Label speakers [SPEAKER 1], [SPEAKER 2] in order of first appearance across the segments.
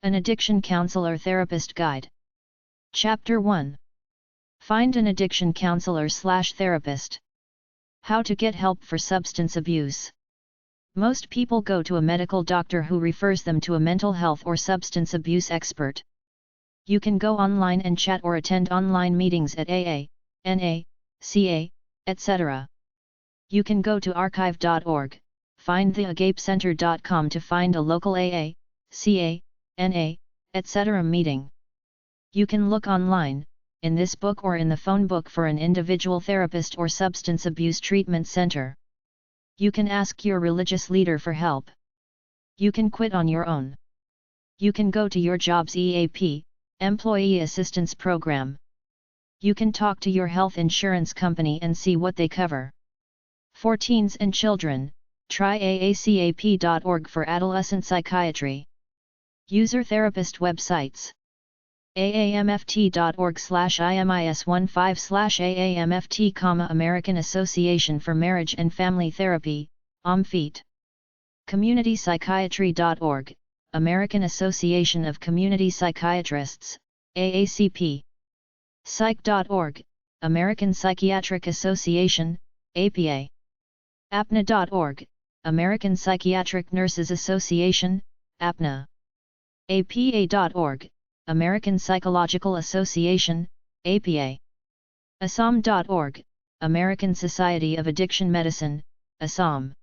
[SPEAKER 1] An Addiction Counselor Therapist Guide. Chapter 1. Find an addiction counselor/therapist. How to get help for substance abuse. Most people go to a medical doctor who refers them to a mental health or substance abuse expert. You can go online and chat or attend online meetings at AA, NA, CA, etc. You can go to archive.org, find theagapecenter.com to find a local AA, CA, NA, etc. meeting. You can look online, in this book or in the phone book for an individual therapist or substance abuse treatment center. You can ask your religious leader for help. You can quit on your own. You can go to your job's EAP, Employee Assistance Program. You can talk to your health insurance company and see what they cover. For teens and children, try aacap.org for adolescent psychiatry. User therapist websites: aamft.org/imis15/aamft, American Association for Marriage and Family Therapy, AMFET. communitypsychiatry.org, American Association of Community Psychiatrists, AACP. psych.org, American Psychiatric Association, APA. apna.org, American Psychiatric Nurses Association, APNA. apa.org, American Psychological Association, APA. assam.org, American Society of Addiction Medicine, Assam.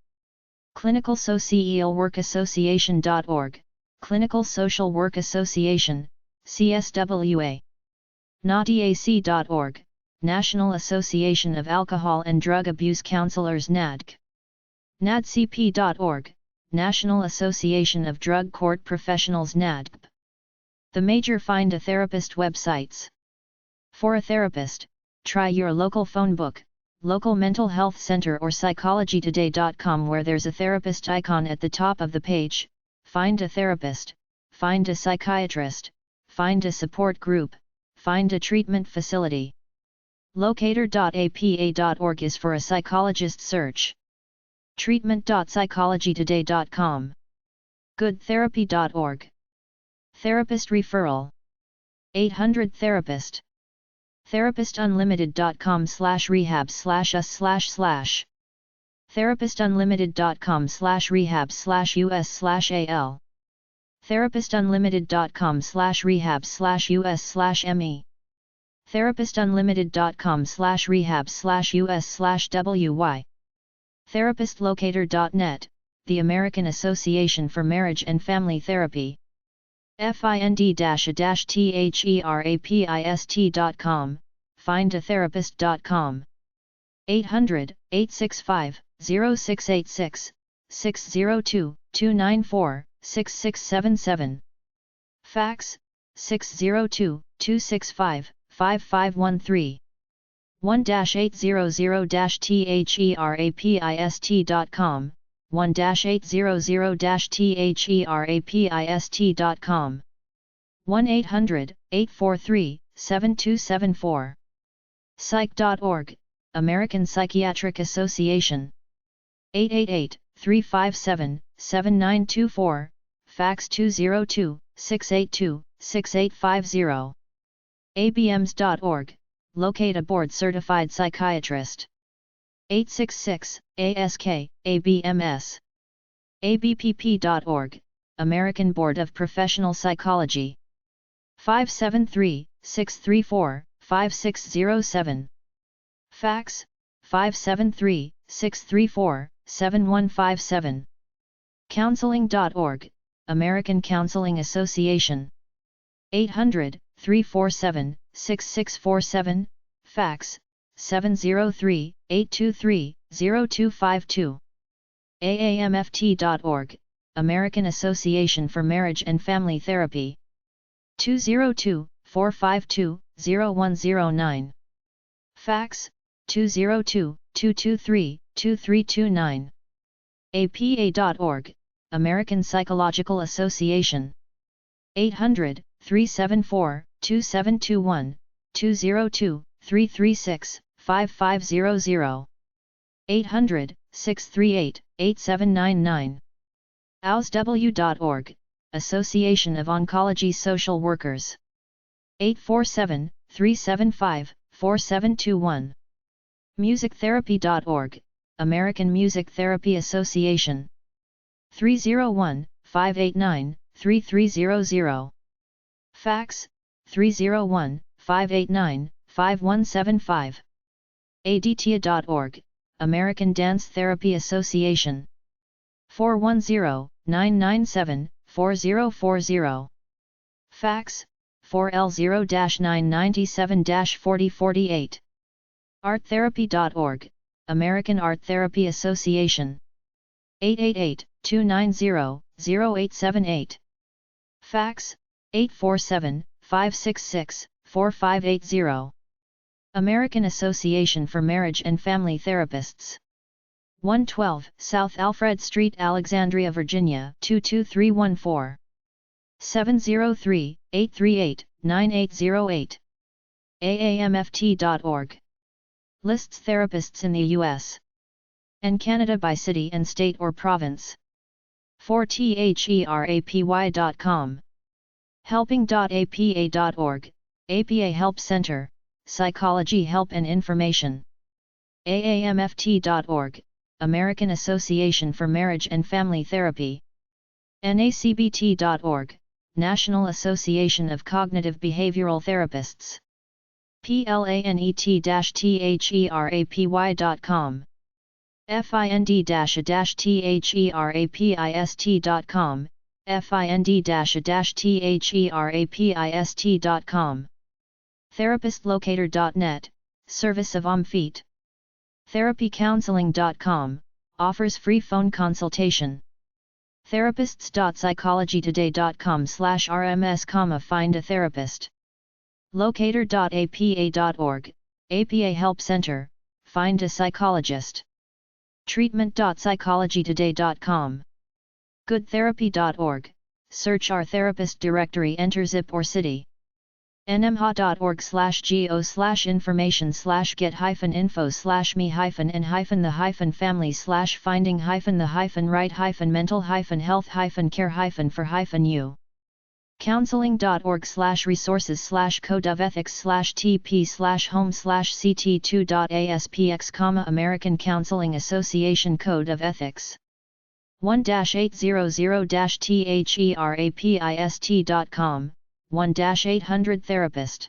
[SPEAKER 1] Clinical Social Work Association.org, Clinical Social Work Association, CSWA. NADAC.org, National Association of Alcohol and Drug Abuse Counselors, NADC. NADCP.org, National Association of Drug Court Professionals, NADCP. The major Find a Therapist websites. For a therapist, try your local phone book, local mental health center or psychologytoday.com, where there's a therapist icon at the top of the page. Find a therapist, find a psychiatrist, find a support group, find a treatment facility. Locator.apa.org is for a psychologist search. Treatment.psychologytoday.com. Goodtherapy.org. Therapist referral. 800 Therapist. Therapistunlimited.com/rehab/us// Therapistunlimited.com/rehab/us/al. Therapistunlimited.com/rehab/us/me. Therapistunlimited.com/rehab/us/wy. Therapistlocator.net, the American Association for Marriage and Family Therapy. find-a-therapist.com, findatherapist.com. 800-865-0686, 602-294-6677. Fax, 602-265-5513. 1-800-therapist.com, 1-800-therapist.com. 1-800-843-7274. Psych.org, American Psychiatric Association. 888-357-7924, fax 202-682-6850. abms.org, locate a board-certified psychiatrist. 866-ASK-ABMS. abpp.org, American Board of Professional Psychology. 573-634-5607. Fax, 573-634-7157. Counseling.org, American Counseling Association. 800-347-6647, fax, 703-823-0252. aamft.org, American Association for Marriage and Family Therapy. 202-452-0109. Fax, 202-223-2329. apa.org, American Psychological Association. 800-374-2721, 202-336-5500. 800-638-8799. ausw.org, Association of Oncology Social Workers. 847-375-4721. musictherapy.org, American Music Therapy Association. 301-589-3300. Fax, 301-589-5175. aditya.org, American Dance Therapy Association. 410-997-4040. Fax, 4L0-997-4048. arttherapy.org, American Art Therapy Association. 888-290-0878. Fax, 847-566-4580. American Association for Marriage and Family Therapists. 112 South Alfred Street, Alexandria, Virginia 22314. 703-838-9808. aamft.org. Lists therapists in the U.S. and Canada by city and state or province. 4therapy.com. helping.apa.org, APA Help Center, Psychology Help and Information. aamft.org, American Association for Marriage and Family Therapy. nacbt.org, National Association of Cognitive Behavioral Therapists. planet-therapy.com. find-therapist.com, find-therapist.com. therapistlocator.net, service of OMFeet. therapycounseling.com, offers free phone consultation. therapists.psychologytoday.com/rms, find a therapist. locator.apa.org, APA Help Center, find a psychologist. treatment.psychologytoday.com. goodtherapy.org, search our therapist directory, enter zip or city. nmha.org/geo/information/get-info/me-the-right-mental-health-care-for-you. counseling.org/resources/code of ethics/tp/home/ct2.aspx, American Counseling Association Code of Ethics. 1-800-therapist.com, 1-800 Therapist.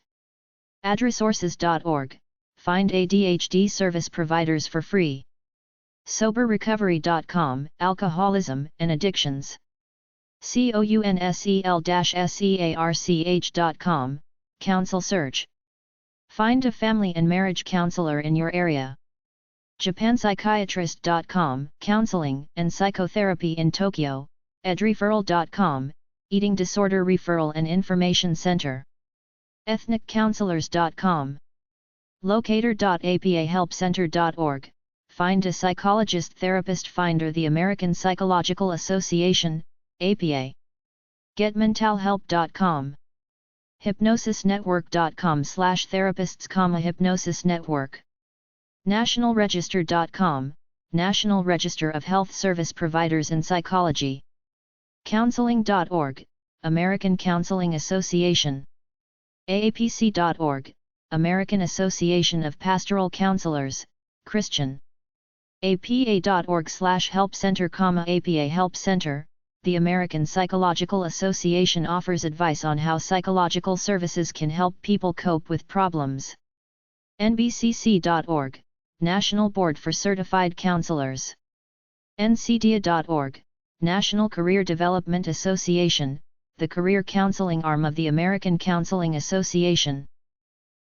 [SPEAKER 1] adresources.org, find ADHD service providers for free. soberrecovery.com, alcoholism and addictions. counsel-search.com, counsel search. Find a family and marriage counselor in your area. japanpsychiatrist.com, counseling and psychotherapy in Tokyo. edreferral.com, eating disorder referral and information center. ethniccounselors.com. locator.apahelpcenter.org, find a psychologist therapist finder, the American Psychological Association, APA. getmentalhelp.com. hypnosisnetwork.com/therapists, hypnosis network. nationalregister.com, National Register of Health Service Providers in Psychology. counseling.org, American Counseling Association. aapc.org, American Association of Pastoral Counselors, Christian. apa.org/help center, APA Help Center. The American Psychological Association offers advice on how psychological services can help people cope with problems. nbcc.org, National Board for Certified Counselors. ncdia.org, National Career Development Association, the career counseling arm of the American Counseling Association.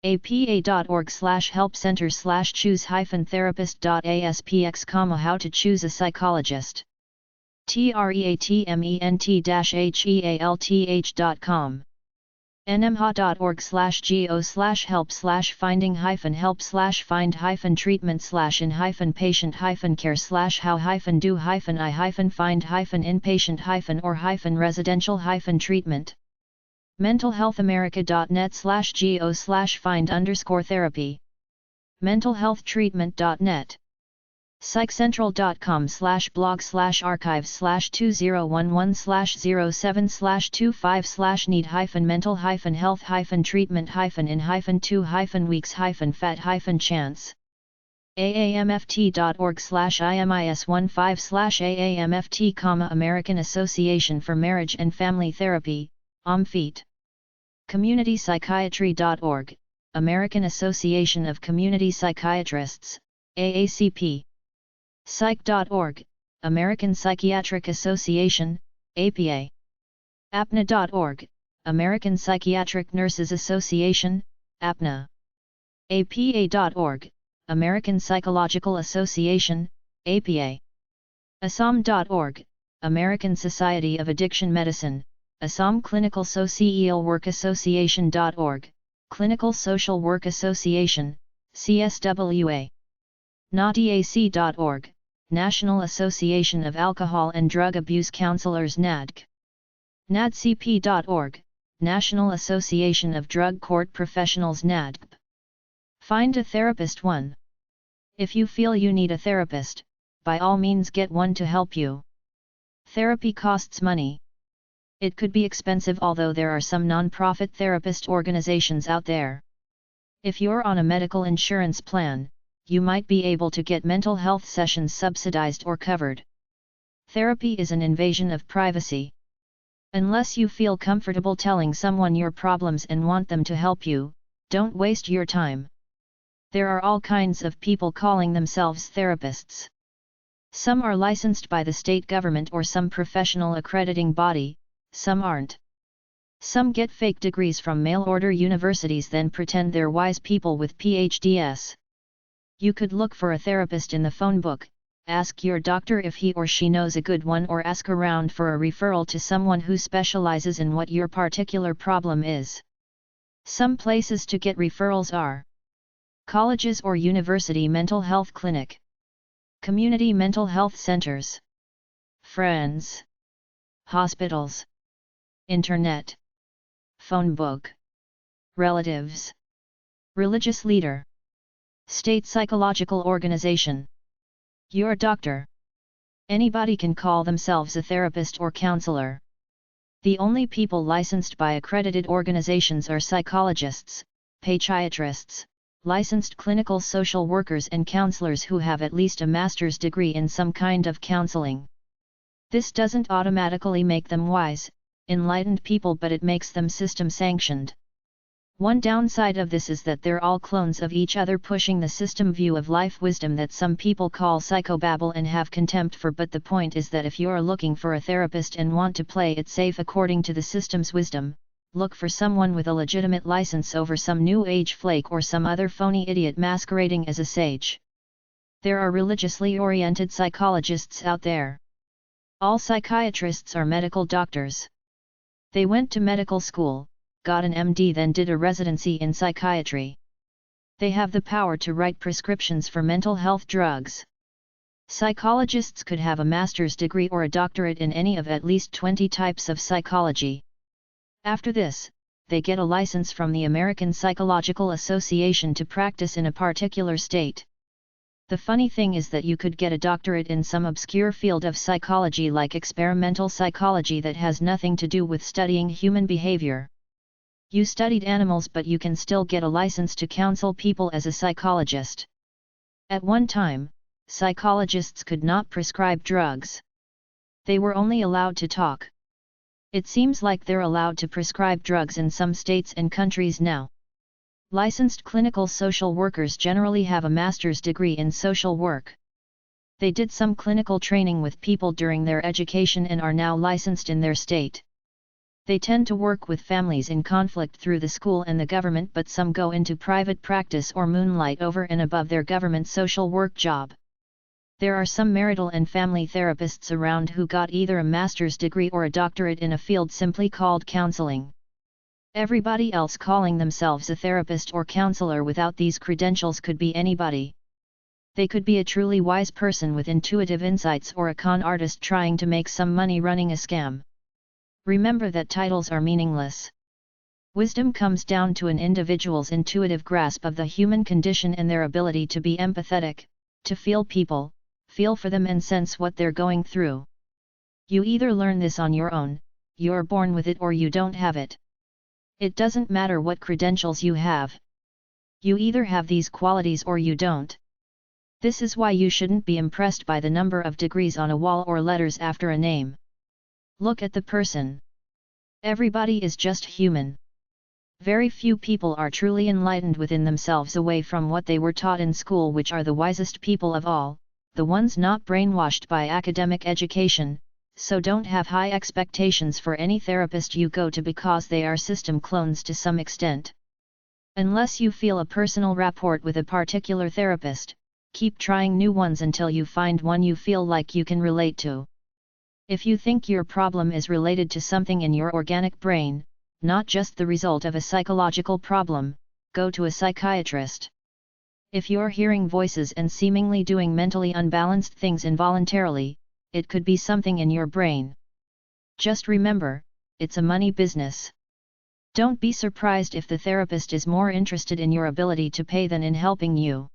[SPEAKER 1] apa.org/help-center/choose-therapist.aspx, how to choose a psychologist. treatment-health.com. nmha.org/geo/help/find-treatment/in-patient-care/how-do-in-patient-or-residential-treatment. mentalhealthamerica.net/geo/find_therapy. mentalhealthtreatment.net psycentral.com/blog/archive/2011/07/25/need-mental-health-need-2-5/weeks-fat-chance. aamft.org/imis15/AAMFT, American Association for Marriage and Family Therapy, AMFET. CommunityPsychiatry.org, American Association of Community Psychiatrists, AACP. Psych.org, American Psychiatric Association, APA. APNA.org, American Psychiatric Nurses Association, APNA. APA.org, American Psychological Association, APA. ASSAM.org, American Society of Addiction Medicine, Assam. Clinical Social Work Association.org, Clinical Social Work Association, CSWA. NADAC.org, National Association of Alcohol and Drug Abuse Counselors, NADC. NADCP.org, National Association of Drug Court Professionals, NADCP. Find a therapist. 1. If you feel you need a therapist, by all means get one to help you. Therapy costs money. It could be expensive, although there are some non-profit therapist organizations out there. If you're on a medical insurance plan, you might be able to get mental health sessions subsidized or covered. Therapy is an invasion of privacy. Unless you feel comfortable telling someone your problems and want them to help you, don't waste your time. There are all kinds of people calling themselves therapists. Some are licensed by the state government or some professional accrediting body, some aren't. Some get fake degrees from mail-order universities, then pretend they're wise people with PhDs. You could look for a therapist in the phone book, ask your doctor if he or she knows a good one, or ask around for a referral to someone who specializes in what your particular problem is. Some places to get referrals are colleges or university mental health clinic, community mental health centers, friends, hospitals, internet, phone book, relatives, religious leader, state psychological organization, your doctor. Anybody can call themselves a therapist or counselor. The only people licensed by accredited organizations are psychologists, psychiatrists, licensed clinical social workers and counselors who have at least a master's degree in some kind of counseling. This doesn't automatically make them wise, enlightened people, but it makes them system-sanctioned. One downside of this is that they're all clones of each other, pushing the system view of life wisdom that some people call psychobabble and have contempt for. But the point is that if you're looking for a therapist and want to play it safe according to the system's wisdom, look for someone with a legitimate license over some new age flake or some other phony idiot masquerading as a sage. There are religiously oriented psychologists out there. All psychiatrists are medical doctors. They went to medical school, got an MD, then did a residency in psychiatry. They have the power to write prescriptions for mental health drugs. Psychologists could have a master's degree or a doctorate in any of at least 20 types of psychology. After this, they get a license from the American Psychological Association to practice in a particular state. The funny thing is that you could get a doctorate in some obscure field of psychology like experimental psychology that has nothing to do with studying human behavior. You studied animals, but you can still get a license to counsel people as a psychologist. At one time, psychologists could not prescribe drugs. They were only allowed to talk. It seems like they're allowed to prescribe drugs in some states and countries now. Licensed clinical social workers generally have a master's degree in social work. They did some clinical training with people during their education and are now licensed in their state. They tend to work with families in conflict through the school and the government, but some go into private practice or moonlight over and above their government social work job. There are some marital and family therapists around who got either a master's degree or a doctorate in a field simply called counseling. Everybody else calling themselves a therapist or counselor without these credentials could be anybody. They could be a truly wise person with intuitive insights or a con artist trying to make some money running a scam. Remember that titles are meaningless. Wisdom comes down to an individual's intuitive grasp of the human condition and their ability to be empathetic, to feel people, feel for them and sense what they're going through. You either learn this on your own, you're born with it, or you don't have it. It doesn't matter what credentials you have. You either have these qualities or you don't. This is why you shouldn't be impressed by the number of degrees on a wall or letters after a name. Look at the person. Everybody is just human. Very few people are truly enlightened within themselves away from what they were taught in school, which are the wisest people of all, the ones not brainwashed by academic education. So don't have high expectations for any therapist you go to, because they are system clones to some extent. Unless you feel a personal rapport with a particular therapist, keep trying new ones until you find one you feel like you can relate to. If you think your problem is related to something in your organic brain, not just the result of a psychological problem, go to a psychiatrist. If you're hearing voices and seemingly doing mentally unbalanced things involuntarily, it could be something in your brain. Just remember, it's a money business. Don't be surprised if the therapist is more interested in your ability to pay than in helping you.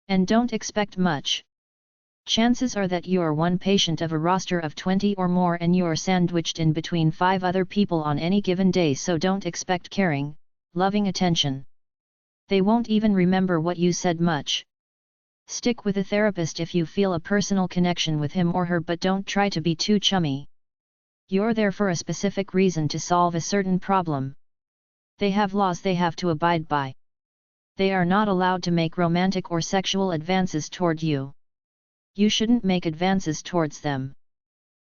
[SPEAKER 1] And don't expect much. Chances are that you're one patient of a roster of 20 or more, and you're sandwiched in between 5 other people on any given day, so don't expect caring, loving attention. They won't even remember what you said much. Stick with a therapist if you feel a personal connection with him or her, but don't try to be too chummy. You're there for a specific reason, to solve a certain problem. They have laws they have to abide by. They are not allowed to make romantic or sexual advances toward you. You shouldn't make advances towards them.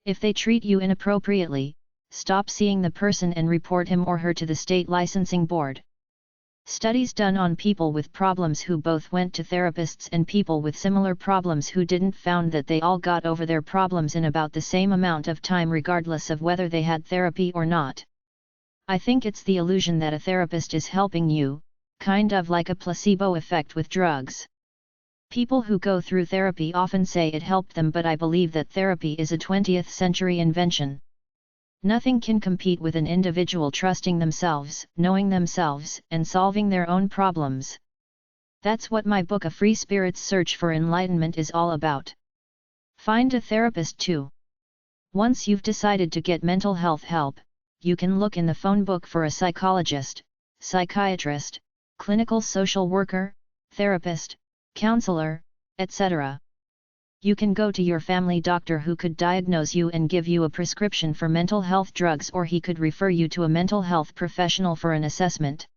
[SPEAKER 1] If they treat you inappropriately, stop seeing the person and report him or her to the state licensing board. Studies done on people with problems who both went to therapists and people with similar problems who didn't found that they all got over their problems in about the same amount of time, regardless of whether they had therapy or not. I think it's the illusion that a therapist is helping you, kind of like a placebo effect with drugs. People who go through therapy often say it helped them, but I believe that therapy is a 20th century invention. Nothing can compete with an individual trusting themselves, knowing themselves, and solving their own problems. That's what my book A Free Spirit's Search for Enlightenment is all about. Find a therapist too. Once you've decided to get mental health help, you can look in the phone book for a psychologist, psychiatrist, clinical social worker, therapist, counselor, etc. You can go to your family doctor, who could diagnose you and give you a prescription for mental health drugs, or he could refer you to a mental health professional for an assessment.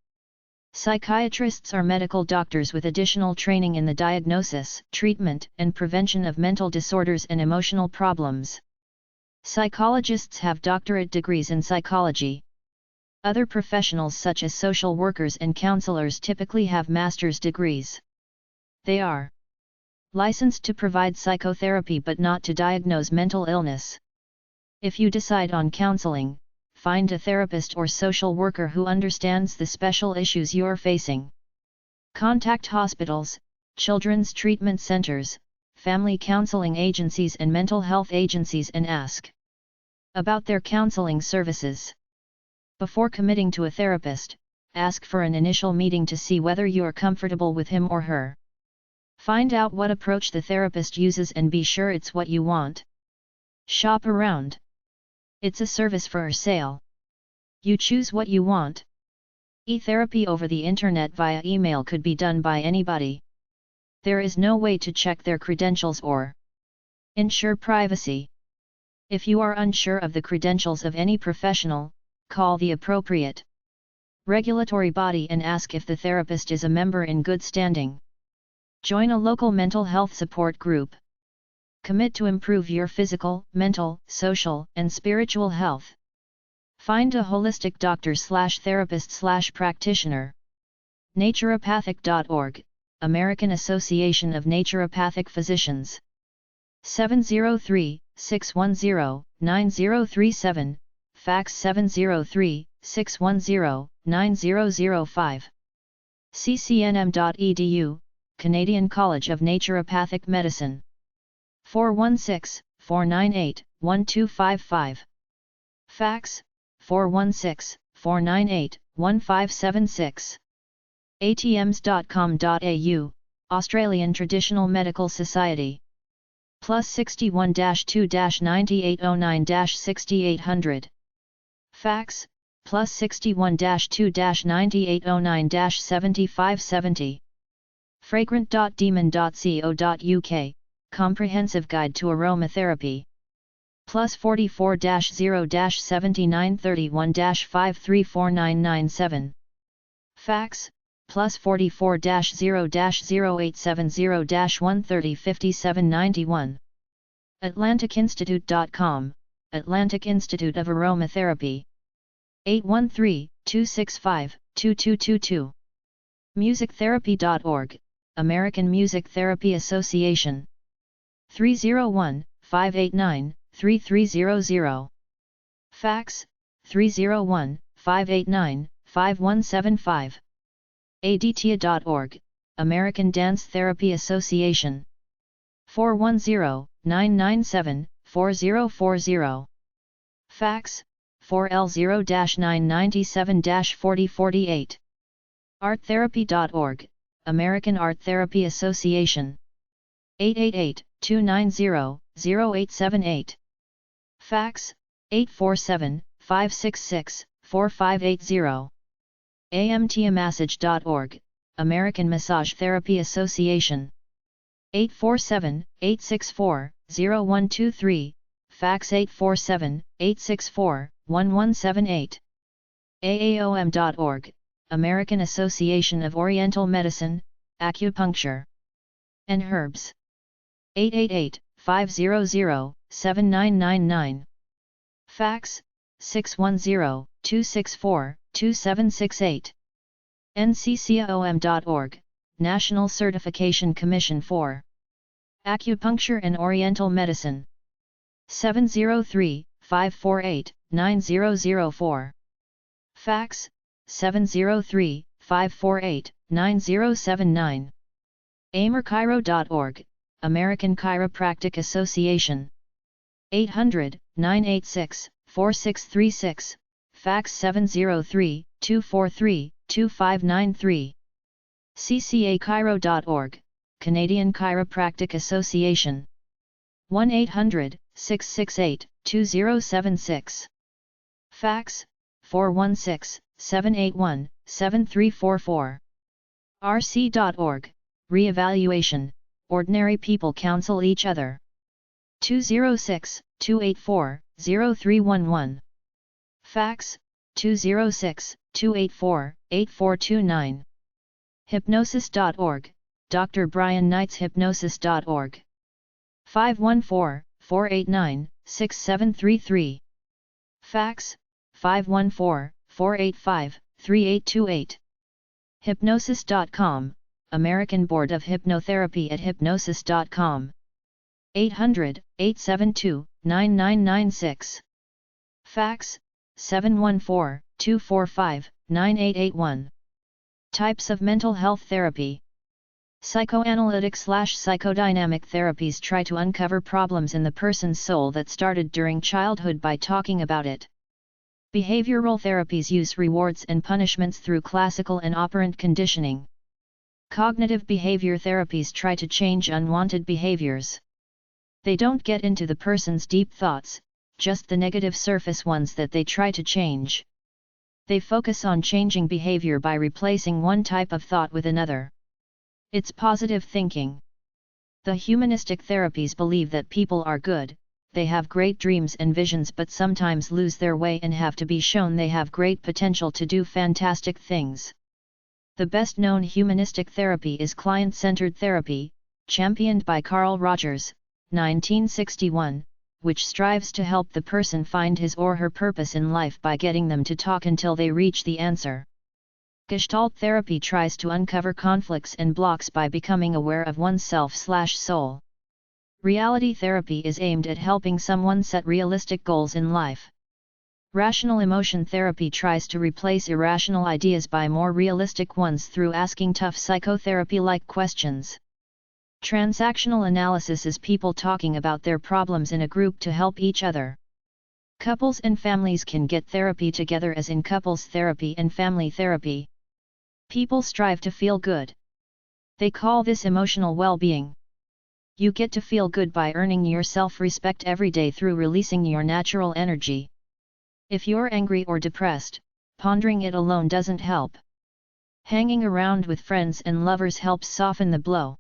[SPEAKER 1] Psychiatrists are medical doctors with additional training in the diagnosis, treatment, and prevention of mental disorders and emotional problems. Psychologists have doctorate degrees in psychology. Other professionals such as social workers and counselors typically have master's degrees. They are licensed to provide psychotherapy but not to diagnose mental illness. If you decide on counseling, find a therapist or social worker who understands the special issues you're facing. Contact hospitals, children's treatment centers, family counseling agencies and mental health agencies and ask about their counseling services. Before committing to a therapist, ask for an initial meeting to see whether you're comfortable with him or her. Find out what approach the therapist uses and be sure it's what you want. Shop around. It's a service for sale. You choose what you want. E-therapy over the internet via email could be done by anybody. There is no way to check their credentials or ensure privacy. If you are unsure of the credentials of any professional, call the appropriate regulatory body and ask if the therapist is a member in good standing. Join a local mental health support group. Commit to improve your physical, mental, social, and spiritual health. Find a holistic doctor/therapist/practitioner. Naturopathic.org, American Association of Naturopathic Physicians. 703-610-9037, fax 703-610-9005. ccnm.edu, Canadian College of Naturopathic Medicine. 416-498-1255. Fax, 416-498-1576. atms.com.au, Australian Traditional Medical Society. plus 61-2-9809-6800. Fax, plus 61-2-9809-7570. fragrant.demon.co.uk, Comprehensive Guide to Aromatherapy. Plus 44-0-7931-534997. Fax, plus 44-0-0870-1305791. AtlanticInstitute.com, Atlantic Institute of Aromatherapy. 813-265-2222. MusicTherapy.org, American Music Therapy Association. 301-589-3300. Fax, 301-589-5175. ADTIA.org, American Dance Therapy Association. 410-997-4040. Fax, 4L0-997-4048. ArtTherapy.org, American Art Therapy Association. 888-290-0878. Fax, 847-566-4580. AMTIAmassage.org, American Massage Therapy Association. 847-864-0123, fax 847-864-1178. AAOM.org, American Association of Oriental Medicine, Acupuncture and Herbs. 888-500-7999. Fax, 610-264-2768. NCCAOM.org, National Certification Commission for Acupuncture and Oriental Medicine. 703-548-9004. Fax, 703-548-9079. AmerChiro.org, American Chiropractic Association. 800-986-4636, fax 703-243-2593. CCAChiro.org, Canadian Chiropractic Association. 1-800-668-2076. Fax, 416-781-7344. RC.org, Reevaluation, Ordinary People Counsel Each Other. 206-284-0311. Fax, 206-284-8429. Hypnosis.org, Dr. Brian Knight's Hypnosis.org. 514-489-6733. Fax, 514-485-3828. Hypnosis.com, American Board of Hypnotherapy at hypnosis.com. 800-872-9996. Fax, 714-245-9881. Types of mental health therapy. Psychoanalytic/psychodynamic therapies try to uncover problems in the person's soul that started during childhood by talking about it. Behavioral therapies use rewards and punishments through classical and operant conditioning. Cognitive behavior therapies try to change unwanted behaviors. They don't get into the person's deep thoughts, just the negative surface ones that they try to change. They focus on changing behavior by replacing one type of thought with another. It's positive thinking. The humanistic therapies believe that people are good, they have great dreams and visions but sometimes lose their way and have to be shown they have great potential to do fantastic things. The best-known humanistic therapy is client-centered therapy, championed by Carl Rogers, 1961, which strives to help the person find his or her purpose in life by getting them to talk until they reach the answer. Gestalt therapy tries to uncover conflicts and blocks by becoming aware of oneself/soul. Reality therapy is aimed at helping someone set realistic goals in life. Rational emotion therapy tries to replace irrational ideas by more realistic ones through asking tough psychotherapy-like questions. Transactional analysis is people talking about their problems in a group to help each other. Couples and families can get therapy together as in couples therapy and family therapy. People strive to feel good. They call this emotional well-being. You get to feel good by earning your self-respect every day through releasing your natural energy. If you're angry or depressed, pondering it alone doesn't help. Hanging around with friends and lovers helps soften the blow.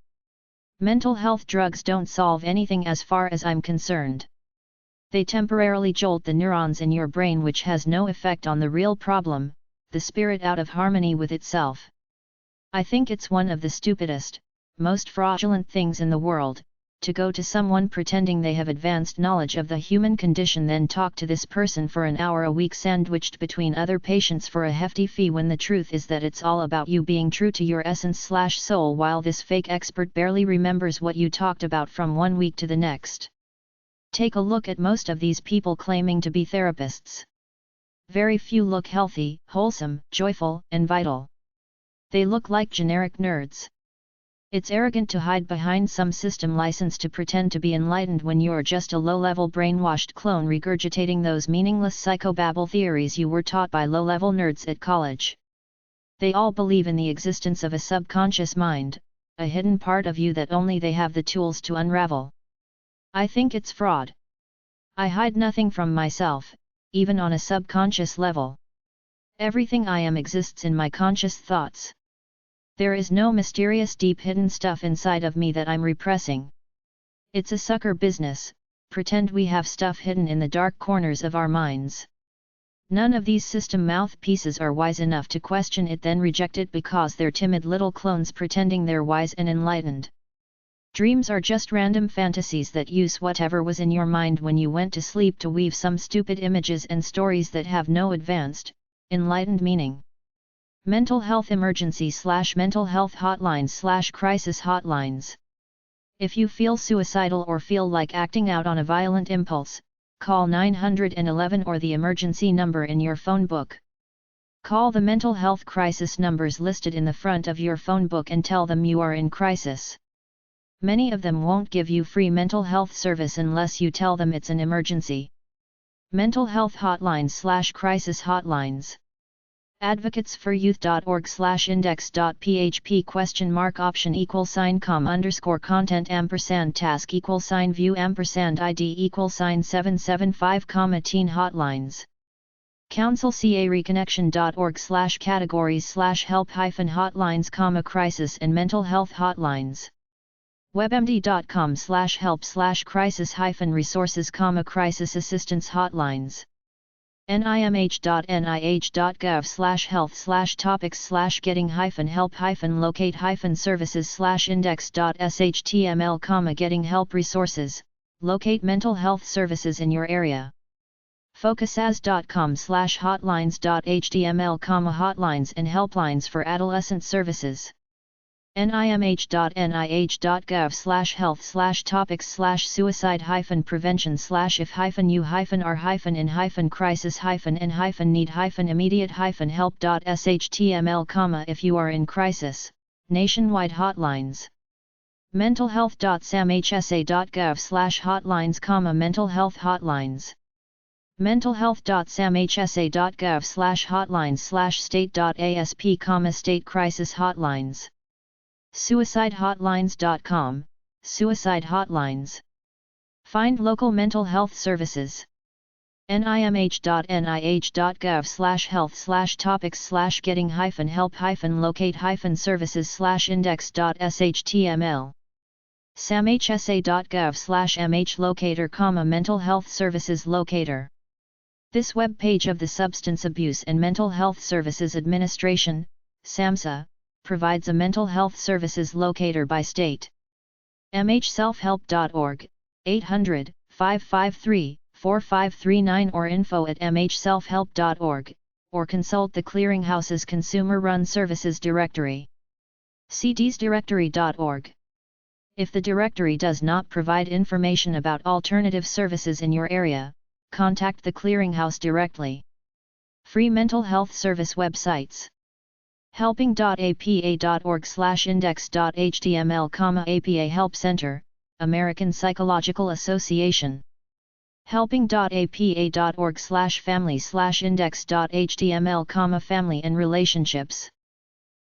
[SPEAKER 1] Mental health drugs don't solve anything as far as I'm concerned. They temporarily jolt the neurons in your brain, which has no effect on the real problem, the spirit out of harmony with itself. I think it's one of the stupidest, most fraudulent things in the world, to go to someone pretending they have advanced knowledge of the human condition, then talk to this person for an hour a week sandwiched between other patients for a hefty fee, when the truth is that it's all about you being true to your essence/soul, while this fake expert barely remembers what you talked about from one week to the next. Take a look at most of these people claiming to be therapists. Very few look healthy, wholesome, joyful, and vital. They look like generic nerds. It's arrogant to hide behind some system license to pretend to be enlightened when you're just a low-level brainwashed clone regurgitating those meaningless psychobabble theories you were taught by low-level nerds at college. They all believe in the existence of a subconscious mind, a hidden part of you that only they have the tools to unravel. I think it's fraud. I hide nothing from myself, even on a subconscious level. Everything I am exists in my conscious thoughts. There is no mysterious deep hidden stuff inside of me that I'm repressing. It's a sucker business, pretend we have stuff hidden in the dark corners of our minds. None of these system mouthpieces are wise enough to question it, then reject it because they're timid little clones pretending they're wise and enlightened. Dreams are just random fantasies that use whatever was in your mind when you went to sleep to weave some stupid images and stories that have no advanced, enlightened meaning. Mental health emergency/mental health hotlines/crisis hotlines. If you feel suicidal or feel like acting out on a violent impulse, call 911 or the emergency number in your phone book. Call the mental health crisis numbers listed in the front of your phone book and tell them you are in crisis. Many of them won't give you free mental health service unless you tell them it's an emergency. Mental health hotlines/crisis hotlines. advocates4youth.org/index.php?content &task=view&id=775, teen hotlines. councilcareconnection.org/categories/help-hotlines, crisis and mental health hotlines. webmd.com/help/crisis-resources, crisis assistance hotlines. nih.nih.gov/health/topics/getting-help-services/index.html, getting help resources, locate mental health services in your area. focusas.com/hotlines.html, hotlines and helplines for adolescent services. nih.nih.gov/health/topics/suicide-if-in-you-in-crisis-in-need-immediate-help.html, if you are in crisis, nationwide hotlines. mentalhealth.samhsa.gov/hotlines, mental health hotlines. mentalhealth.samhsa.gov/hotlines/state.asp, state crisis hotlines. suicidehotlines.com, suicide hotlines. Find local mental health services. nih.nih.gov/health/getting-help-services/index.shtml. samhsa.gov/mhlocator, mental health services locator. This web page of the Substance Abuse and Mental Health Services Administration, SAMHSA, provides a mental health services locator by state. mhselfhelp.org, 800-553-4539 or info@mhselfhelp.org, or consult the Clearinghouse's Consumer-Run Services Directory. cdsdirectory.org. If the directory does not provide information about alternative services in your area, contact the Clearinghouse directly. Free mental health service websites. helping.apa.org/index.html, APA Help Center, American Psychological Association. helping.apa.org/family/index.html, family and relationships.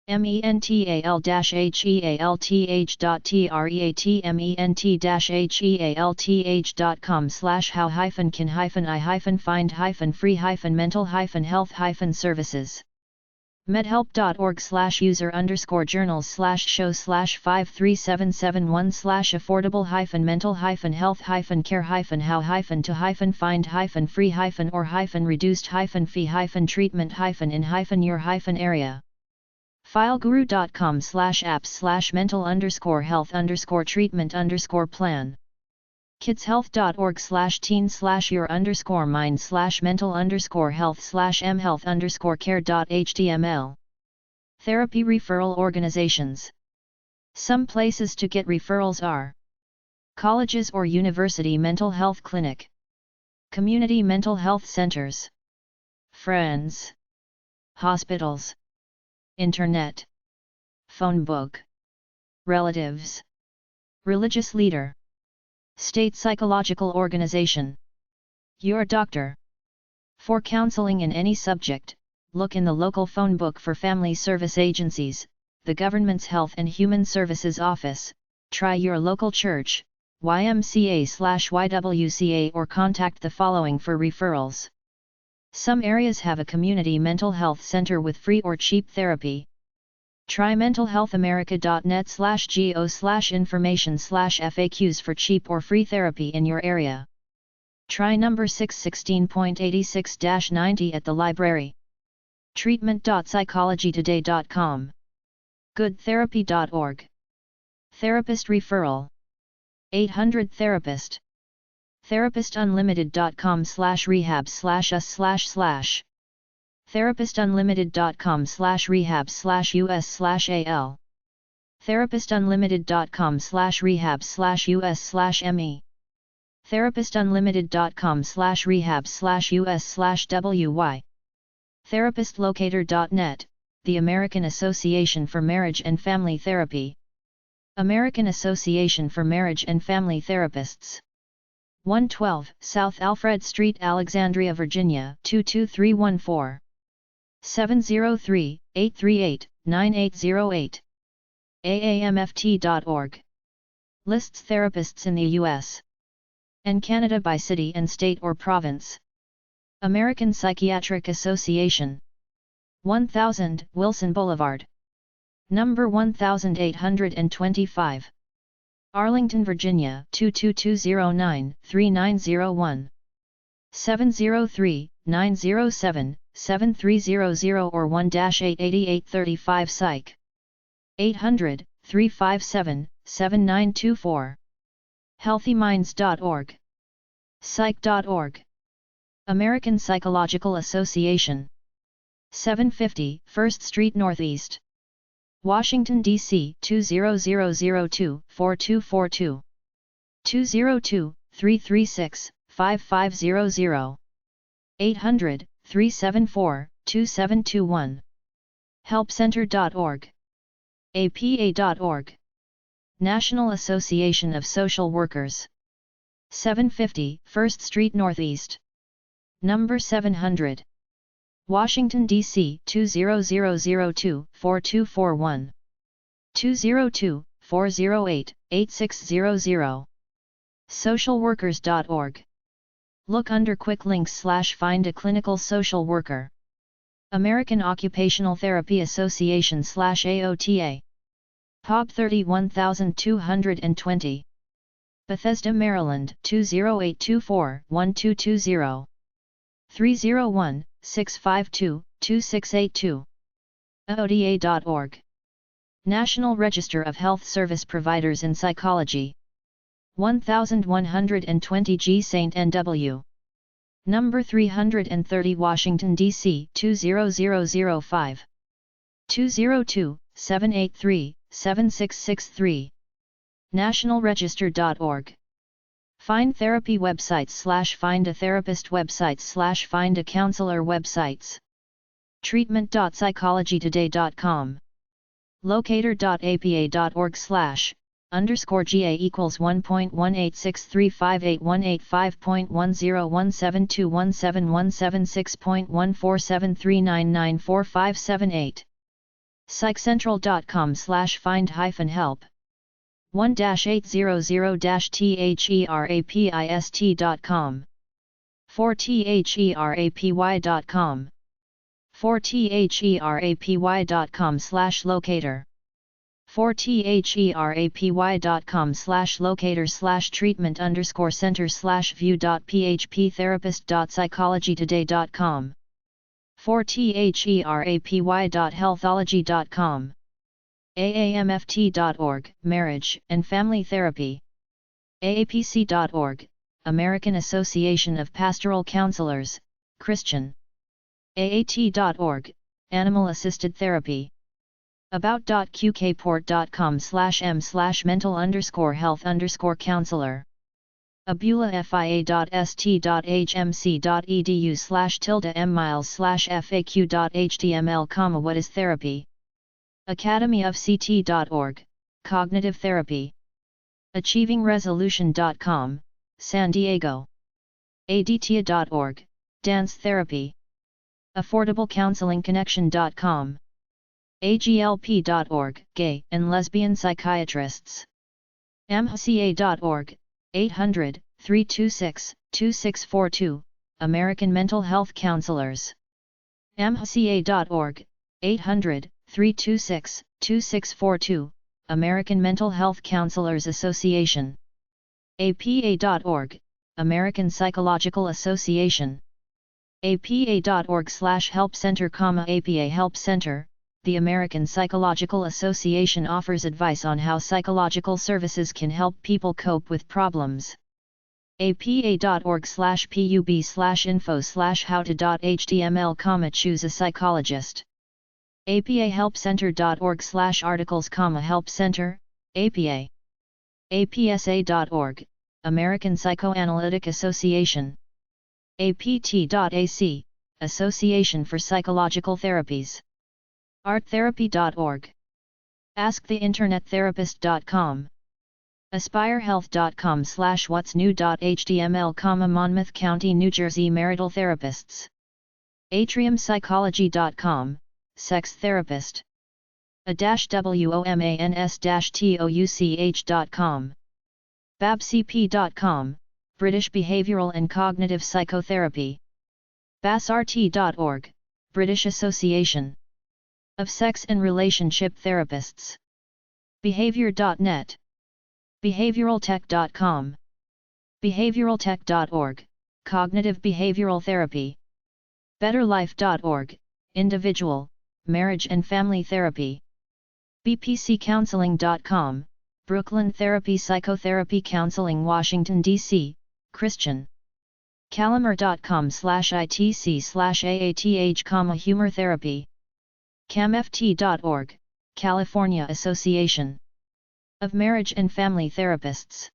[SPEAKER 1] mental-kin-free-mental-health-services. medhelp.org/user_journals/show/53711/affordable-mental-health-fire-in-your-area. fileguru.com/apps/mental-health-treatment-plan. kidshealth.org/teen/your-mind/mental-health/mhealth_care.html. Therapy referral organizations. Some places to get referrals are colleges or university mental health clinic, community mental health centers, friends, hospitals, internet, phone book, relatives, religious leader, state psychological organization, your doctor. For counseling in any subject, look in the local phone book for family service agencies, the government's Health and Human Services Office, try your local church, YMCA/YWCA, or contact the following for referrals. Some areas have a community mental health center with free or cheap therapy. Try mentalhealthamerica.net/go/information/FAQs for cheap or free therapy in your area. Try number 616.86-90 at the library. treatment.psychologytoday.com. goodtherapy.org. Therapist referral. 800 Therapist. therapistunlimited.com/rehab/us// therapistunlimited.com/rehab/us/al. therapistunlimited.com/rehab/us/me. therapistunlimited.com/rehab/us/wy. therapistlocator.net, the American Association for Marriage and Family Therapy. American Association for Marriage and Family Therapists. 112 South Alfred Street, Alexandria, Virginia 22314. 703-838-9808. aamft.org. Lists therapists in the U.S. and Canada by city and state or province. American Psychiatric Association. 1000 Wilson Boulevard. Number 1825. Arlington, Virginia 22209-3901. 703-907-7300 or 1-88835 Psych. 800-357-7924. healthyminds.org. psych.org. American Psychological Association. 750 1st Street Northeast, Washington, D.C. 20002-4242. 202-336-5500. 800-374-2721. helpcenter.org. apa.org. National Association of Social Workers. 750 1st Street Northeast, Number 700. Washington, D.C. 20002-4241. 202-408-8600. socialworkers.org. Look under quick links/find a clinical social worker. American Occupational Therapy Association/AOTA. POB 31220. Bethesda, Maryland 20824-1220. 301-652-2682. AOTA.org. National Register of Health Service Providers in Psychology. 1120 G St. N.W. Number 330 Washington, D.C. 20005. 202-783-7663. nationalregister.org. Find therapy websites/find a therapist websites/find a counselor websites. treatment.psychologytoday.com. locator.apa.org/_GA equals 1.186358185.1017217176.1473994578. psychcentral.com/find-help 1-800-therapist.com 4therapy.com 4therapy.com/locator 4therapy.com/treatment_center/view.php-therapist.psychologytoday.com 4therapy.healthology.com aamft.org, Marriage and Family Therapy aapc.org, American Association of Pastoral Counselors, Christian aat.org, Animal Assisted Therapy about.qkport.com/m/mental_health_counselor abulafia.st.hmc.edu/m_miles/faq.html, what is therapy? academyofct.org, Cognitive Therapy achievingresolution.com, San Diego aditya.org, Dance Therapy affordablecounselingconnection.com aglp.org, Gay and Lesbian Psychiatrists amhca.org, 800-326-2642, American Mental Health Counselors amhca.org, 800-326-2642, American Mental Health Counselors Association apa.org, American Psychological Association apa.org/help center, APA Help Center. The American Psychological Association offers advice on how psychological services can help people cope with problems. apa.org/pub/info/howto.html, choose a psychologist. apahelpcenter.org/articles, Help Center, APA. apsa.org, American Psychoanalytic Association. apt.ac, Association for Psychological Therapies. arttherapy.org. AskTheInternetTherapist.com. AspireHealth.com/what'snew.html, Monmouth County, New Jersey Marital Therapists. AtriumPsychology.com, Sex Therapist. a-womans-touch.com. babcp.com, British Behavioral and Cognitive Psychotherapy. basrt.org, British Association of Sex and Relationship Therapists. Behavior.net. Behavioraltech.com. Behavioraltech.org, Cognitive Behavioral Therapy. BetterLife.org, Individual, Marriage and Family Therapy. BPCCounseling.com, Brooklyn Therapy Psychotherapy Counseling, Washington, D.C., Christian. Calamer.com/itc/aath, Humor Therapy. CAMFT.org, California Association of Marriage and Family Therapists.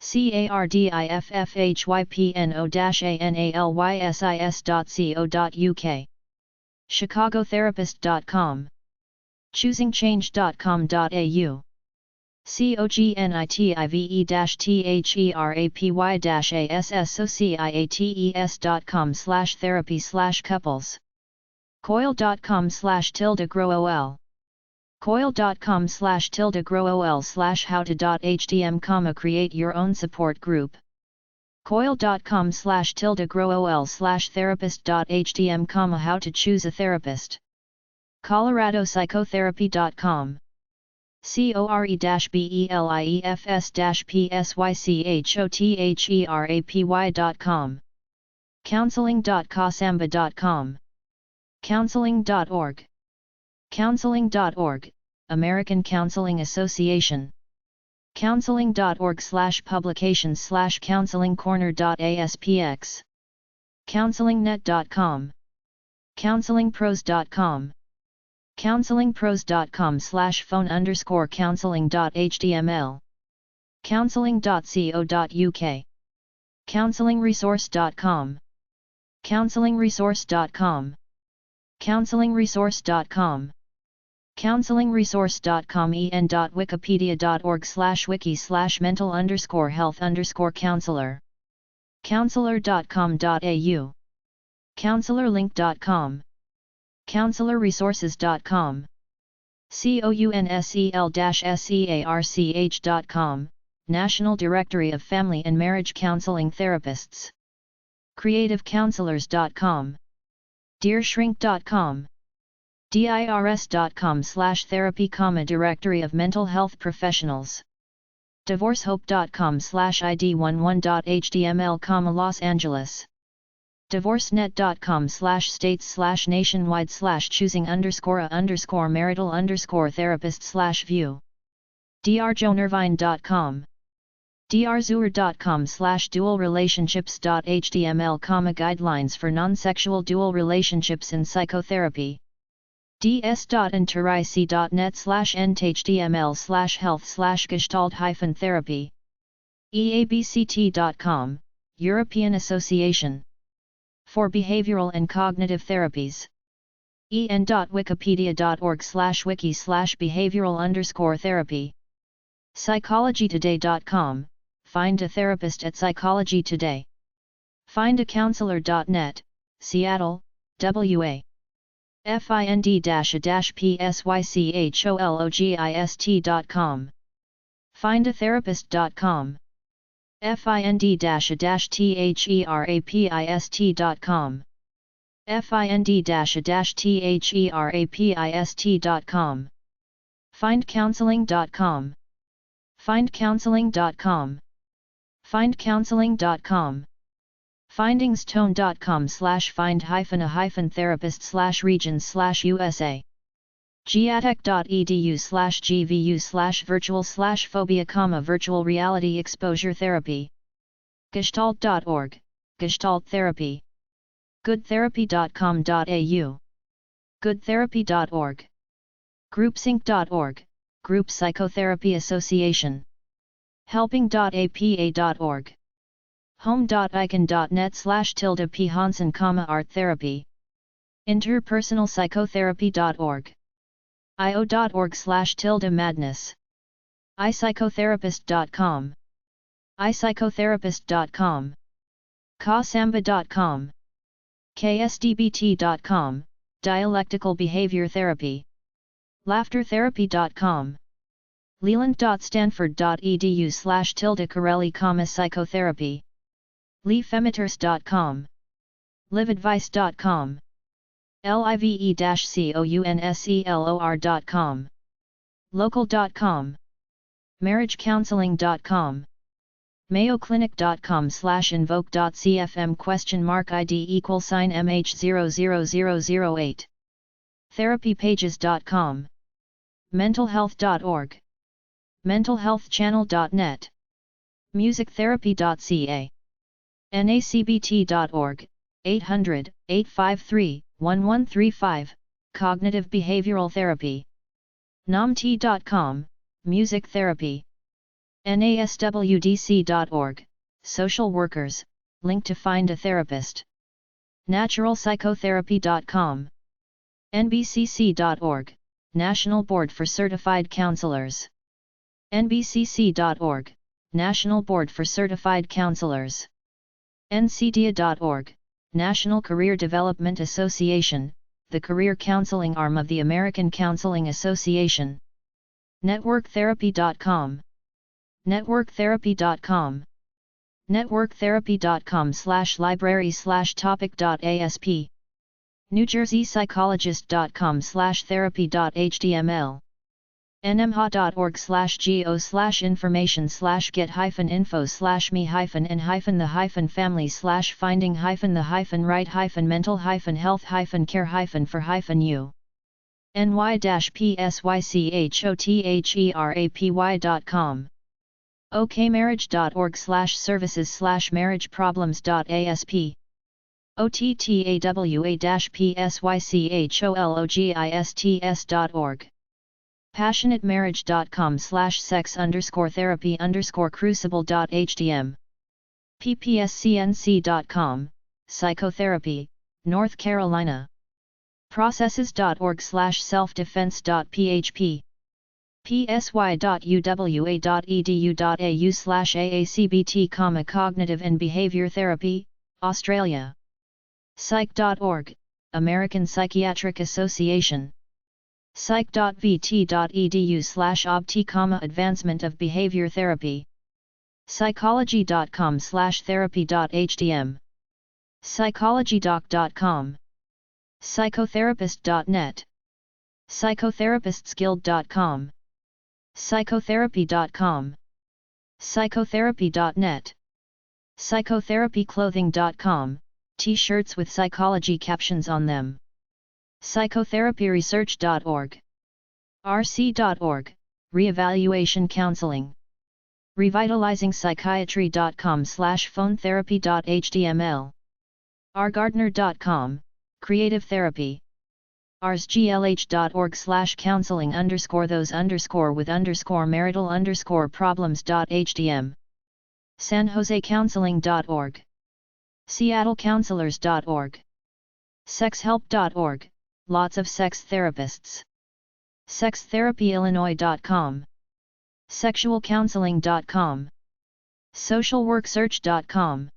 [SPEAKER 1] CARDIFFHYPNO-ANALYSIS.co.uk. ChicagoTherapist.com. ChoosingChange.com.au. COGNITIVE-THERAPY-ASSOCIATES.com/therapy/couples. Coil.com/growol. Coil.com/growol/howto.htm, create your own support group. Coil.com/growol/therapist.htm, how to choose a therapist. ColoradoPsychotherapy.com. CORE-BELIEFS-PSYCHOTHERAPY.com. Counseling.cosamba.com. Counseling.org. Counseling.org, American Counseling Association. Counseling.org/publications/counselingcorner.aspx. Counselingnet.com. Counselingpros.com. Counselingpros.com/phone_counseling.html. Counseling.co.uk. Counselingresource.com. Counselingresource.com. Counselingresource.com. Counselingresource.com. en.wikipedia.org/wiki/mental_health_counselor. Counselor.com.au. Counselorlink.com. Counselorresources.com. COUNSEL-SEARCH.com, National Directory of Family and Marriage Counseling Therapists. CreativeCounselors.com. DearShrink.com. DIRS.com/therapy, Directory of Mental Health Professionals. Divorcehope.com/ID11.html, Los Angeles. Divorcenet.com/states/nation-wide/choosing_a_marital_therapist/view. drjonervine.com. drzuer.com/dual-relationships.html, guidelines for non-sexual dual relationships in psychotherapy. ds.interic.net/nthtml/health/gestalt-therapy. eabct.com, European Association for Behavioral and Cognitive Therapies. en.wikipedia.org/wiki/behavioral_therapy. psychologytoday.com, find a therapist at Psychology Today. findacounselor.net, Seattle, WA. find-a-psychologist.com. findatherapist.com. find-therapist.com. find-therapist.com. findcounseling.com. findcounseling.com. findcounseling.com. findings-tone.com/find-a-therapist/regions/USA. giatec.edu/gvu/virtual/phobia, virtual reality exposure therapy. Gestalt.org, Gestalt therapy. goodtherapy.com.au. goodtherapy.org. groupsync.org, Group Psychotherapy Association. helping.apa.org. home.icon.net/p Hansen, art therapy. interpersonalpsychotherapy.org. io.org/madness. ipsychotherapist.com. ipsychotherapist.com. kasamba.com. ksdbt.com, dialectical behavior therapy. laughtertherapy.com. leland.stanford.edu/Corelli, psychotherapy. leafemiters.com. liveadvice.com. live-counselor.com. local.com. marriagecounseling.com. mayoclinic.com/invoke.cfm?ID =MH00008. therapypages.com. mentalhealth.org. mentalhealthchannel.net. musictherapy.ca. nacbt.org, 800-853-1135, cognitive behavioral therapy. namt.com, music therapy. naswdc.org, social workers, link to find a therapist. naturalpsychotherapy.com. nbcc.org, National Board for Certified Counselors. nbcc.org, National Board for Certified Counselors. ncdia.org, National Career Development Association, the career counseling arm of the American Counseling Association. networktherapy.com. networktherapy.com. networktherapy.com/library/topic.asp. newjerseypsychologist.com/therapy.html. nmha.org/geo/information/get-info/me-the-right-mental-health-care-for-you. ny-psychotherapy.com. okmarriage.org/services/marriageproblems.asp. ottawa-psychologists.org. passionatemarriage.com/sex_therapy_crucible.htm. ppscnc.com, Psychotherapy, North Carolina. processes.org/selfdefense.php. psy.uwa.edu.au/aacbt, cognitive and behavior therapy, Australia. psych.org, American Psychiatric Association. psych.vt.edu/opt, advancement of behavior therapy. psychology.com/therapy.htm. psychologydoc.com. psychotherapist.net. psychotherapistsguild.com. psychotherapy.com. psychotherapy.net. psychotherapyclothing.com, t-shirts with psychology captions on them. psychotherapyresearch.org. rc.org, reevaluation counseling. revitalizingpsychiatry.com/phonetherapy.html. rgardner.com, creative therapy. rsglh.org/counseling_with_marital_problems.htm. sanjosecounseling.org. seattlecounselors.org. sexhelp.org, lots of sex therapists. sextherapyillinois.com. sexualcounseling.com. socialworksearch.com.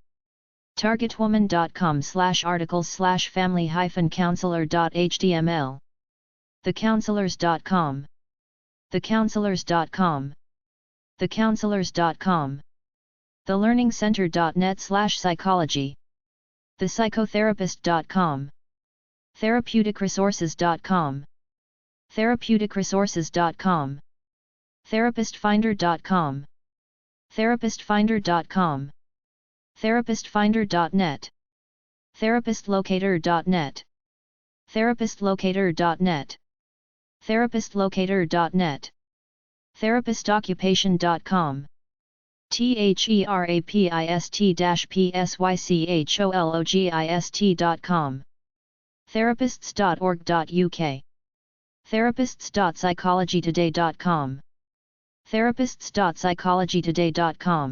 [SPEAKER 1] targetwoman.com/articles/family-counselor.html. thecounselors.com. thecounselors.com. thecounselors.com. thelearningcenter.net/psychology. thepsychotherapist.com. therapeuticresources.com. therapeuticresources.com. therapistfinder.com. therapistfinder.com. therapistfinder.net. therapistlocator.net. therapistlocator.net. therapistlocator.net. therapistoccupation.com. therapist-psychologist.com. therapists.org.uk. therapists.psychologytoday.com. therapists.psychologytoday.com.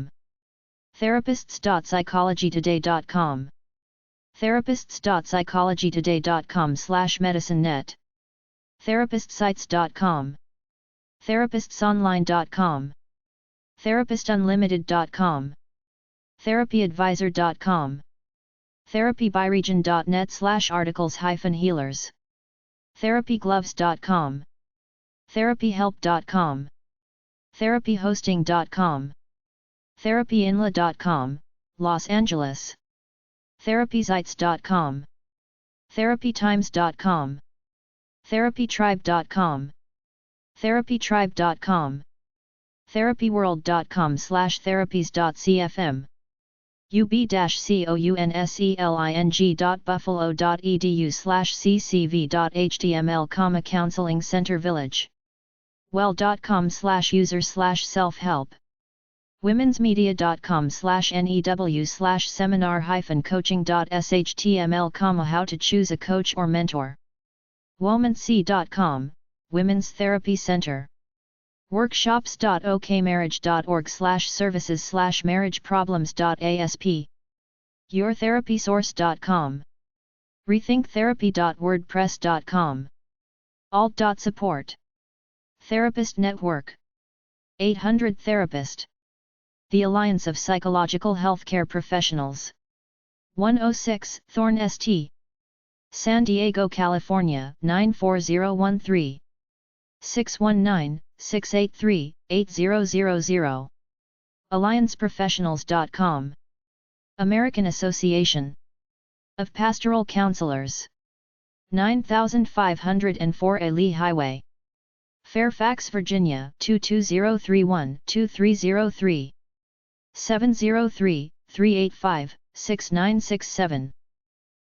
[SPEAKER 1] therapists.psychologytoday.com. therapists.psychologytoday.com/medicinenet. therapistsites.com. therapistsonline.com. therapistunlimited.com. therapyadvisor.com. therapybyregion.net/articles-healers. therapygloves.com. therapyhelp.com. therapyhosting.com. therapyinla.com, Los Angeles. therapysites.com. therapytimes.com. therapytribe.com. therapytribe.com. therapyworld.com/therapies.cfm. ub-counseling.buffalo.edu/ccv.html, counseling center village. well.com/user/self-help. womensmedia.com/new/seminar-coaching.html, how to choose a coach or mentor. womanc.com, Women's Therapy Center. workshops.okmarriage.org/services/marriageproblems.asp. yourtherapysource.com. rethinktherapy.wordpress.com. alt.support. Therapist Network. 800 Therapist. The Alliance of Psychological Healthcare Professionals. 106 Thorn St. San Diego, California 94013. 619-683-8000. AllianceProfessionals.com. American Association of Pastoral Counselors. 9504 Ely Highway, Fairfax, Virginia 22031-2303. 703-385-6967.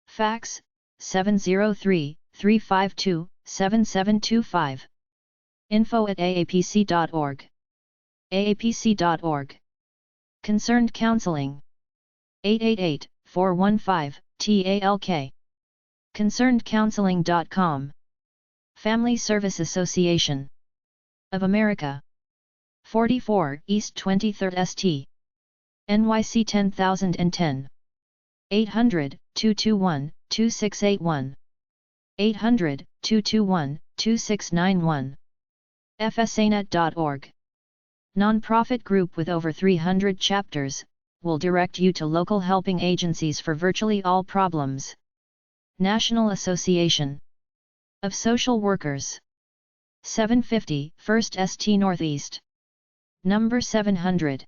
[SPEAKER 1] Fax 703-352-7725. info@aapc.org. aapc.org. Concerned Counseling. 888-415-TALK. concernedcounseling.com. Family Service Association of America. 44 East 23rd St. NYC 10010. 800-221-2681. 800-221-2691. fsanet.org. Nonprofit group with over 300 chapters, will direct you to local helping agencies for virtually all problems. National Association of Social Workers. 750 First St. Northeast. Number 700.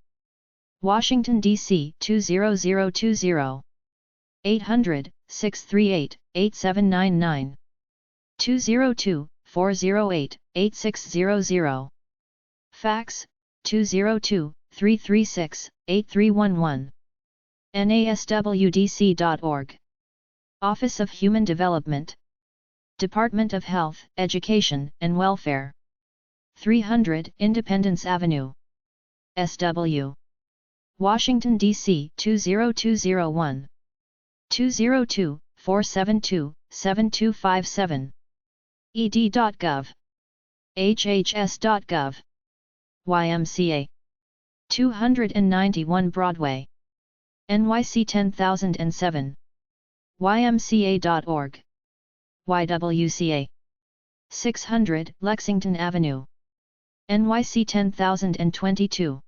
[SPEAKER 1] Washington, D.C. 20020. 800-638-8799. 202-408-8600. Fax, 202-336-8311. NASWDC.org. Office of Human Development. Department of Health, Education, and Welfare. 300 Independence Avenue. SW. Washington, D.C. 20201. 202-472-7257. ed.gov. hhs.gov. YMCA. 291 Broadway. NYC 10007. ymca.org. YWCA. 600 Lexington Avenue. NYC 10022.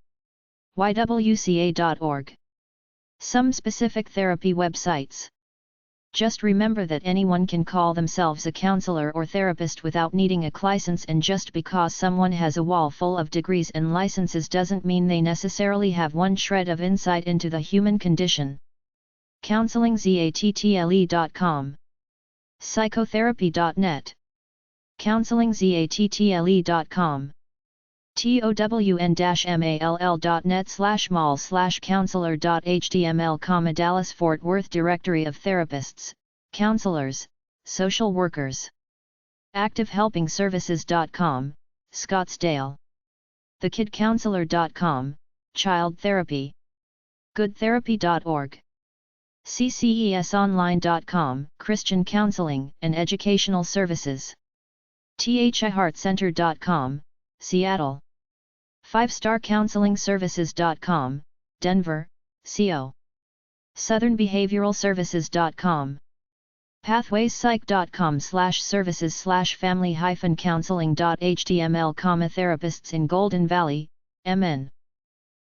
[SPEAKER 1] ywca.org. Some specific therapy websites. Just remember that anyone can call themselves a counselor or therapist without needing a license, and just because someone has a wall full of degrees and licenses doesn't mean they necessarily have one shred of insight into the human condition. CounselingZattle.com. Psychotherapy.net. CounselingZattle.com. town-mall/counselor.html, Dallas Fort Worth Directory of Therapists, Counselors, Social Workers. ActiveHelpingServices.com, Scottsdale. TheKidCounselor.com, Child Therapy. GoodTherapy.org. CCESOnline.com, Christian Counseling and Educational Services. THIHeartCenter.com, Seattle. 5starcounselingservices.com, Denver, CO. southernbehavioralservices.com. pathwayspsych.com/services/family-counseling.html, therapists in Golden Valley, MN.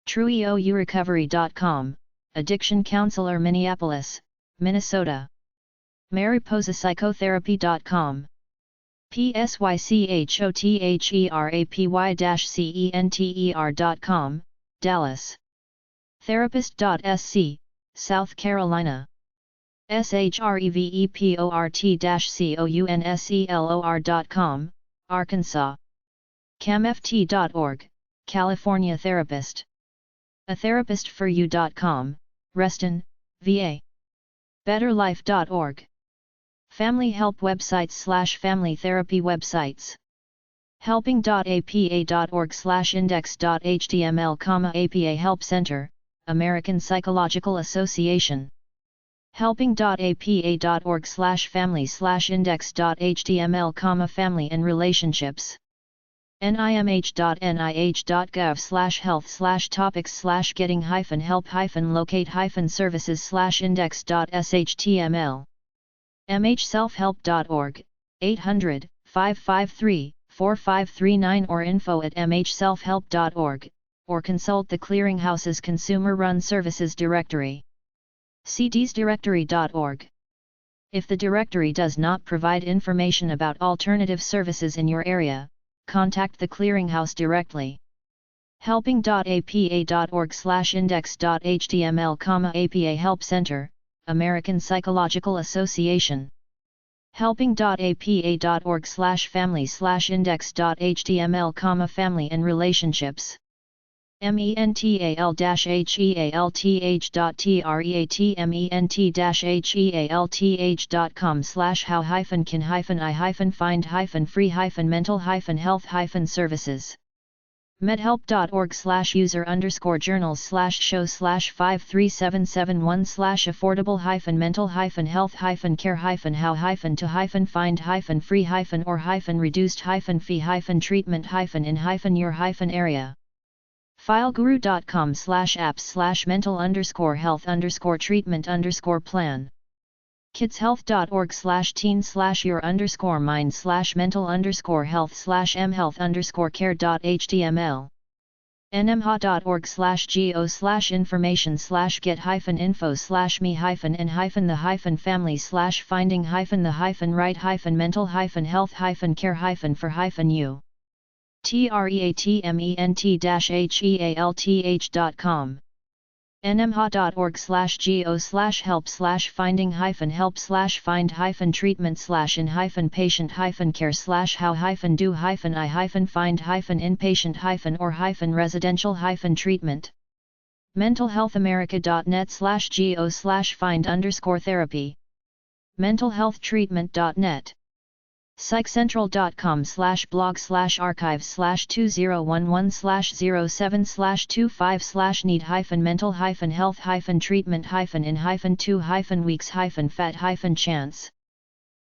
[SPEAKER 1] TrueEOUrecovery.com, addiction counselor Minneapolis, Minnesota. mariposapsychotherapy.com. psychotherapy-center.com, Dallas. Therapist.sc, South Carolina. shreveport-counselor.com, Arkansas. camft.org, California Therapist. atherapistforyou.com, Reston, VA. betterlife.org. Family help websites / family therapy websites. helping.apa.org/index.html, APA Help Center, American Psychological Association. helping.apa.org/family/index.html, family and relationships. nih.nih.gov/health/getting-help-locate-services/index.shtml. mhselfhelp.org, 800-553-4539 or info@mhselfhelp.org, or consult the Clearinghouse's Consumer-Run Services Directory. cdsdirectory.org. If the directory does not provide information about alternative services in your area, contact the Clearinghouse directly. helping.apa.org/index.html, APA Help Center, American Psychological Association. helping.apa.org/family/index.html, family and relationships. mental-health-i-find-free-mental-health-services. medhelp.org/user_journals/show/53771/affordable-mental-health-care-how-in-to-find-free-in-your-area. fileguru.com/apps/mental-health-treatment-plan. kidshealth.org/teen/your-mind/mental-health/mhealth_care.html. nmha.org/go/information/get-info/me-and-the-family/finding-the-right-mental-health-care-for-you. treatment-health.com nmha.org/go/help/find-health-treatment/in-patient-or-residential-treatment mentalhealthamerica.net/go/find_therapy mentalhealthtreatment.net psychcentral.com/blog/archive/2011/07/25/need-mental-health-treatment-in-2-weeks-fat-chance